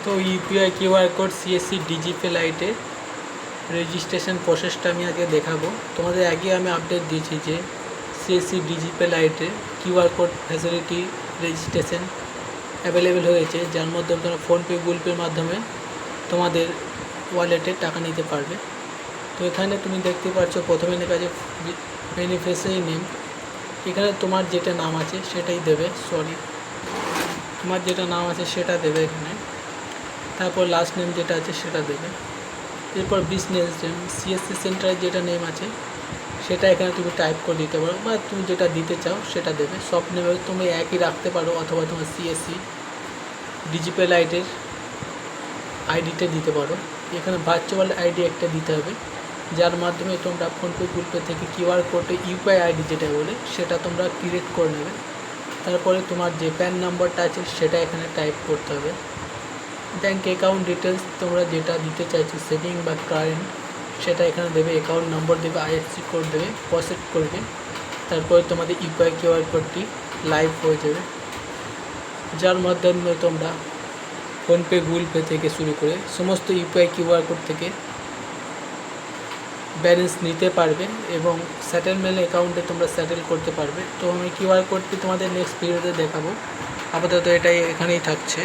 তো UPI QR code CSC ডিজিপে লাইটে registration প্রসেসটা আমি আগে দেখাবো। তোমাদের আগে আমি আপডেট দিয়েছি যে সিএসসি ডিজিপে লাইটে QR code facility registration available হয়েছে, যার মাধ্যমে তোমরা ফোনপে গুগল পের মাধ্যমে তোমাদের ওয়ালেটে টাকা নিতে পারবে। তো এখানে তুমি দেখতে পাচ্ছ প্রথমে লেখা আছে বেনিফিশিয়ারি নেম। এখানে তোমার যেটা নাম আছে সেটাই দেবে, তোমার যেটা নাম আছে সেটা দেবে এখানে। তারপর লাস্ট নেম যেটা আছে সেটা দেবে। এরপর বিজনেস নেম, সিএসসি সেন্টারের যেটা নেম আছে সেটা এখানে তুমি টাইপ করে দিতে পারো, বা তুমি যেটা দিতে চাও সেটা দেবে। সব নেমে তুমি একই রাখতে পারো, অথবা তোমার সিএসসি ডিজিপে লাইটের আইডিটা দিতে পারো। এখানে ভার্চুয়াল আইডি একটা দিতে হবে, যার মাধ্যমে তোমরা ফোনপে গুগল পে থেকে কিউআর কোডে ইউপিআই আইডি যেটা বলে সেটা তোমরা ক্রিয়েট করে নেবে। তারপরে তোমার যে প্যান নাম্বারটা আছে সেটা এখানে টাইপ করতে হবে। ব্যাঙ্ক অ্যাকাউন্ট ডিটেলস তোমরা যেটা দিতে চাইছো, সেভিং বা কারেন্ট, সেটা এখানে দেবে। অ্যাকাউন্ট নম্বর দেবে, আইএফসি কোড দেবে, প্রসেস করবে। তারপরে তোমাদের ইউপিআই কিউআর কোডটি লাইভ হয়ে যাবে, যার মাধ্যমে তোমরা ফোনপে গুগল পে থেকে শুরু করে সমস্ত ইউপিআই কিউআর কোড থেকে ব্যালেন্স নিতে পারবে এবং সেটেলমেন্ট অ্যাকাউন্টে তোমরা সেটেল করতে পারবে। তো আমি কিউআর কোডটি তোমাদের নেক্সট ভিডিওতে দেখাবো। আপাতত এটাই এখানেই থাকছে।